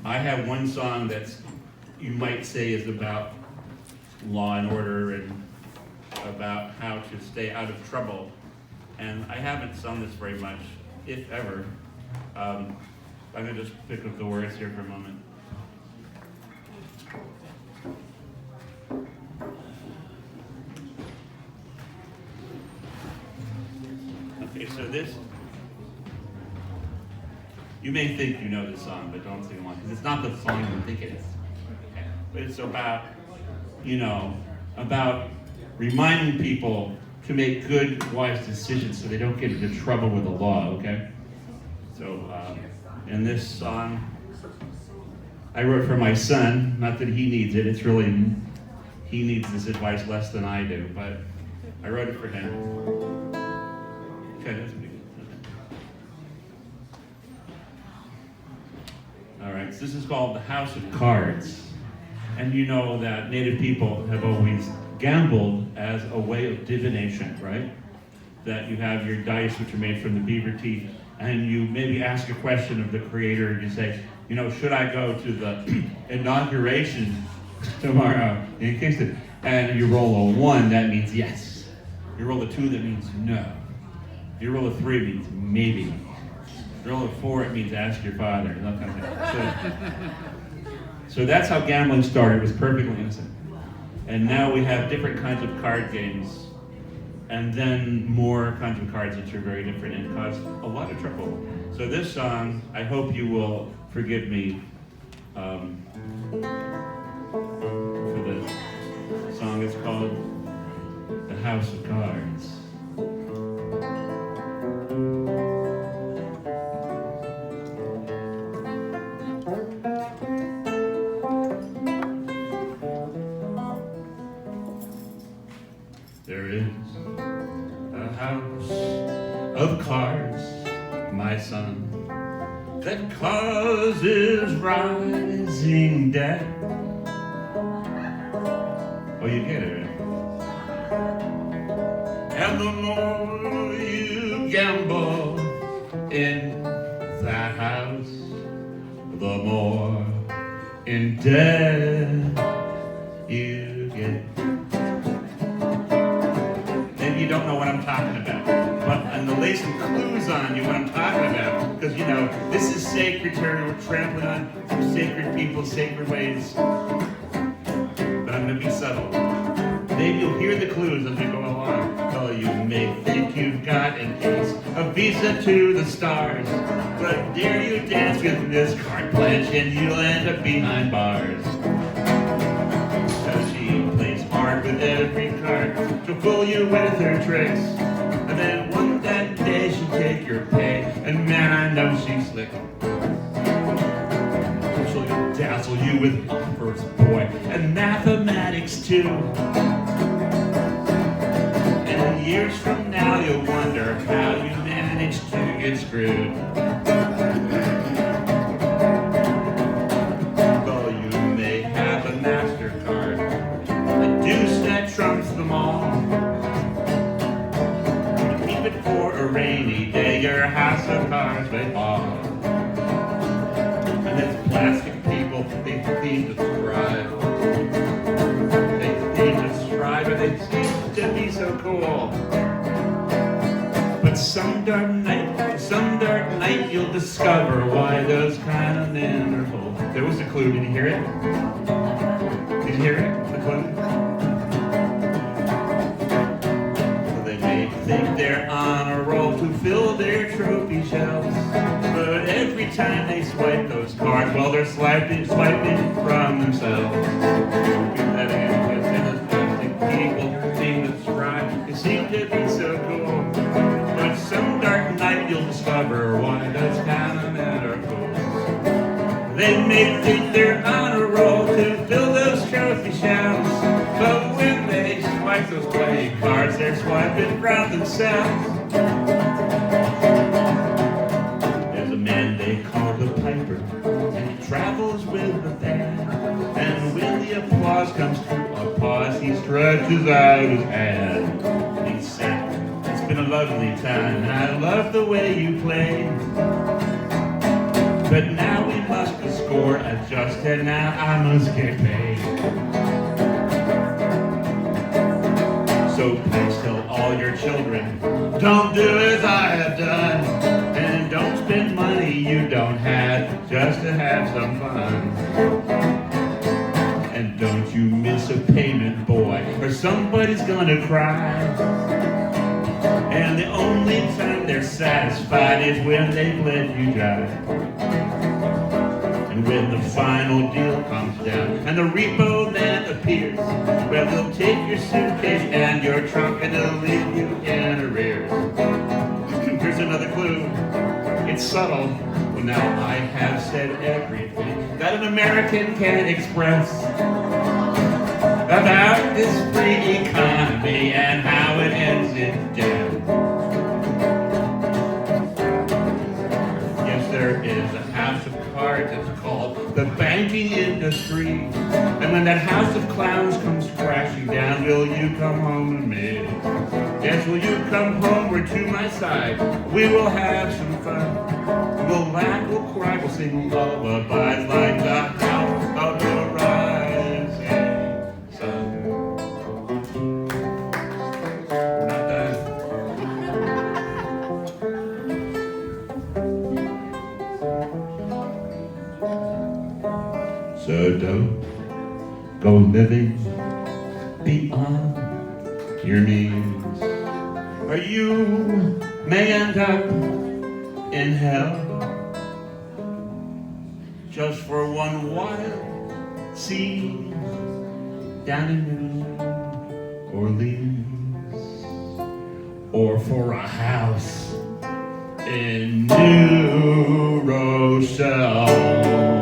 I have one song that's, you might say, is about law and order and about how to stay out of trouble. And I haven't sung this very much, if ever. I'm gonna just pick up the words here for a moment. Okay, so this, you may think you know this song, but don't sing along, because it's not the song you think it is. Okay. But it's about, about reminding people to make good, wise decisions so they don't get into trouble with the law, okay? So, in this song, I wrote for my son, not that he needs it, it's really, he needs this advice less than I do, but I wrote it for him. Okay, that's pretty good. Okay. All right, so this is called The House of Cards. And you know that Native people have always gambled as a way of divination, right? That you have your dice, which are made from the beaver teeth, and you maybe ask a question of the creator, and you say, should I go to the inauguration tomorrow? In case it, and you roll a 1, that means yes. You roll a 2, that means no. You roll a 3, it means maybe. You roll a 4, it means ask your father. That kind of thing. So that's how gambling started. It was perfectly innocent. And now we have different kinds of card games, and then more kinds of cards that are very different and cause a lot of trouble. So this song, I hope you will forgive me for the song. It's called The House of Cards. There is a house of cards, my son, that causes rising debt. Oh, you get it, right? And the more you gamble in that house, the more in debt you get. You don't know what I'm talking about, but I'm gonna lay some clues on you what I'm talking about, because this is sacred territory. We're trampling on some sacred people, sacred ways, but I'm gonna be subtle. Maybe you'll hear the clues as we go along. Oh, you may think you've got an ace, a visa to the stars, but dare you dance with this card pledge and you'll end up behind bars. Hard with every card to fool you with her tricks, and then one that day she'll take your pay, and man, I know she's slick. She'll dazzle you with offers, boy, and mathematics too. And years from now you'll wonder how you managed to get screwed. Though you may have a MasterCard, deuce that trumps them all. Keep it for a rainy day, your house of cards may fall. And it's plastic people, they seem to thrive. They seem to strive, and they seem to be so cool. But some dark night, you'll discover why those kind of men are full. There was a clue, did you hear it? Did you hear it? The clue? Think they're on a roll to fill their trophy shelves, but every time they swipe those cards, well, they're swiping from themselves. People seem to strive, they seem to be so cool, but some dark night you'll discover why those kind of men are fools. They may think they're on a roll to fill those trophy shelves, but when they swipe those playing cards, they're swiping from themselves. There's a man they call the Piper, and he travels with a band. And when the applause comes to a pause, he stretches out his hand. And he said, "It's been a lovely time, and I love the way you play. But now we must escort score adjusted, now I must get paid. So please tell all your children, don't do as I have done, and don't spend money you don't have just to have some fun. And don't you miss a payment, boy, or somebody's gonna cry. And the only time they're satisfied is when they've let you dry. And when the final deal comes down and the repo man appears, well, they'll take your suitcase and your trunk and they'll leave you in arrears. Here's another clue. It's subtle. Well, now I have said everything that an American can express about this free economy and how it ends in death. Yes, there is a house of cards, it's called the banking industry. And when that house of clowns comes crashing down, will you come home with me? Yes, will you come homeward to my side? We will have some fun. We'll laugh, we'll cry, we'll sing lullabies like the house of the rising sun. We're not done. So don't go living beyond your means, or you may end up in hell just for one wild scene down in New Orleans, or for a house in New Rochelle.